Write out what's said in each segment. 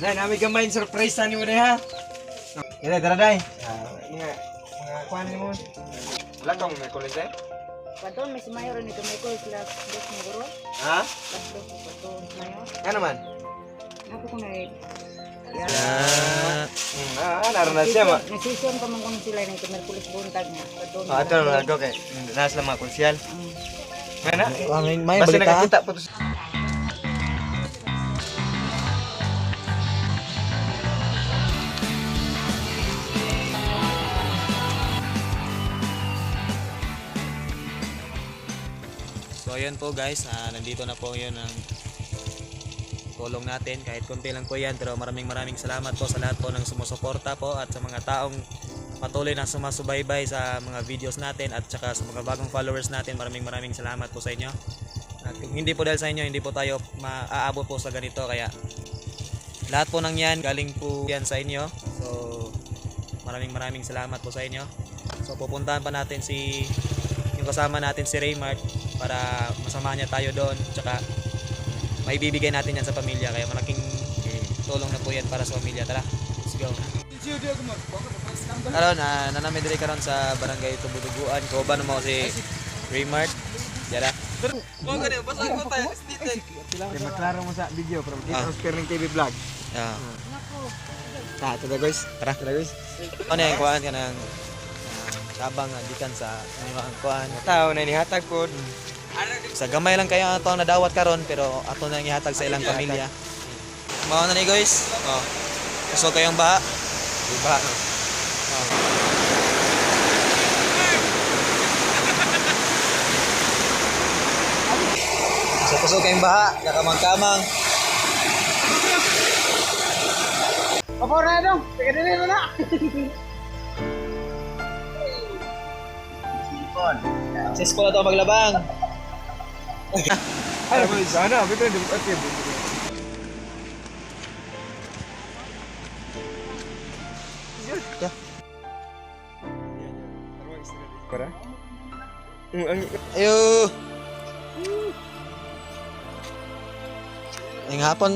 Nay, nami gamay surprise sa nimo day ha. Dai, tara dai. Mga kuan nimo. Wala kang may kulis eh? Padon, may sumayo rin ito. May call sila. Dos mo guro. Ha? Dos mo padon. Sumayo. Ano man? Ako ko na rin. Naroon na siya ma. Nasisyon pa man kung sila na ito. Merkulis buntag niya. Padon. Ito na mga kay. Nasa lang mga konsyal. Mana? May Basta balita. nakakita po to. So ayun po guys, nandito na po yun ang tulong natin. Kahit konti lang po yan, pero maraming salamat po sa lahat po ng sumusuporta po at sa mga taong patuloy na sumasubaybay sa mga videos natin at saka sa mga bagong followers natin. Maraming salamat po sa inyo. At kung hindi po dahil sa inyo, hindi po tayo maaabot po sa ganito. Kaya lahat po ng yan, galing po yan sa inyo. So maraming salamat po sa inyo. So pupuntahan pa natin yung kasama natin si Raymart para masama niya tayo doon, tsaka maibibigay natin yan sa pamilya, kaya malaking tulong na po yan para sa pamilya. Tara, let's go. Karon nanami diri karon sa barangay Tubuduguan, kauban mo si Raymart. Yara. Mo gani basta ko tayo stitin. Di maklaro mo sa video from kita Oscar ng TV vlog. Yeah. Ito na guys. Tara. guys. Ano yung kuhaan ka ng sabang gikan sa mga kuhaan. Tao na nihatag po. Sa gamay lang kayo ato ang nadawat karon, pero ato na ihatag sa ilang pamilya. Mao na ni guys. Oh. Kusog kayong baha. Diba? So kusog kayong baha, kakamang-kamang. Opo na dong. Sige din mo na. Successful na to maglabang. Ay, sana betul di okay. Para? Ayo. Ngayong hapon,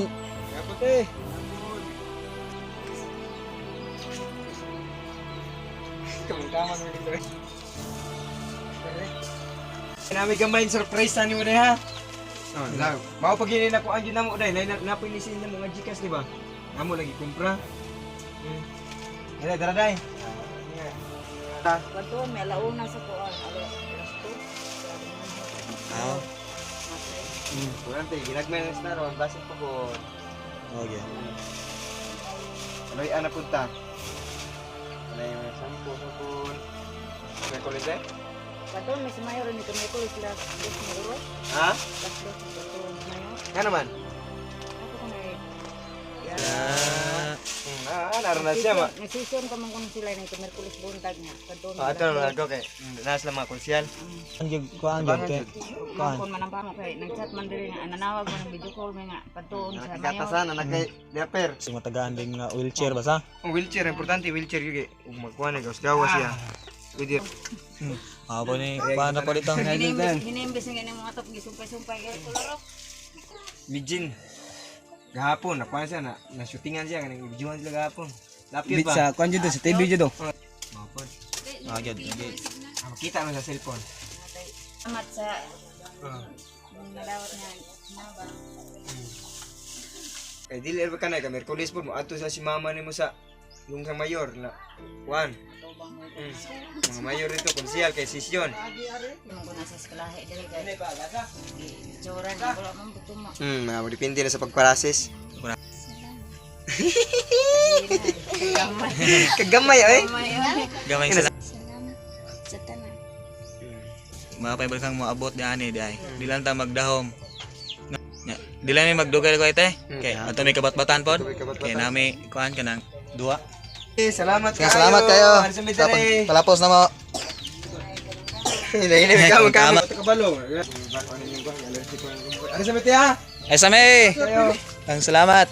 Kaman-kaman mo dito. Nami gamay surprise sa nimo day ha. Oh, lang. Mao pag na ko anjud namo day, napoy ni sila mga Gcash di ba? Amo lagi kumpra. Tara day. Padon, may alauna sa kuwan. Alas 2. aw. Kuan tay ginagmay na sa ron, basi po ko. Okay. Anoy ana punta. Anoy sampo sapon. May kulit eh? Padon, may sumayo rin ito. May call sila. Dos mo guro. Ha? Dos mo padon. Sumayo. Ano man? Ako ko na rin. Naroon na siya ma. Nasisyon pa man kung sila na ito. Merkulis buntag niya. Padon. Ito na mga kay. Nasa lang mga konsyal. Ang kuhaan gyud kay Kung manambang kay nagchat man diri nga nanawag mo ng video call may nga padton sa mayo. Nakikatasan na kay diaper. si matagaan din nga wheelchair ba sa? Ang wheelchair, importante wheelchair yun. Kung magkuha na, gawas siya. Pwede. Apo ni paano pa dito? Hinimbis nga ng mga top gisumpay-sumpay kay kularo. Mijin. Gahapon, nakuha siya na shootingan siya. Kanang videoan sila gahapon. Lapit ba? Sa kuan jud sa TV jud do. Mapod. Ah, gyud. Kita mo sa cellphone. Amat sa nadawat nga nabang. Kay dili ba ka na, ka Merkulis po, ato sa si mama ni mo sa yung sa mayor na Juan. Mga mayor ito, konsyal kay sisyon. Yung ko nasa eskwelahe diri kay. Joran wala man buto mo. Mga depende na sa pagparasis. Kagamay eh. Gamay sa Salamat sa tanan. mga paibal kang moabot di ani di ay. Di lang ta magdahom. Di lang may magdugay ko ite. Kay ato may kabat-batan pod. Kay nami kuan kanang duwa. Salamat kayo. Salamat kayo. Ano sa midday? Palapos na mo. Hindi Kama. kamo kabalo. Ano sa midday ha? Ay sami. Kayo. Ang salamat.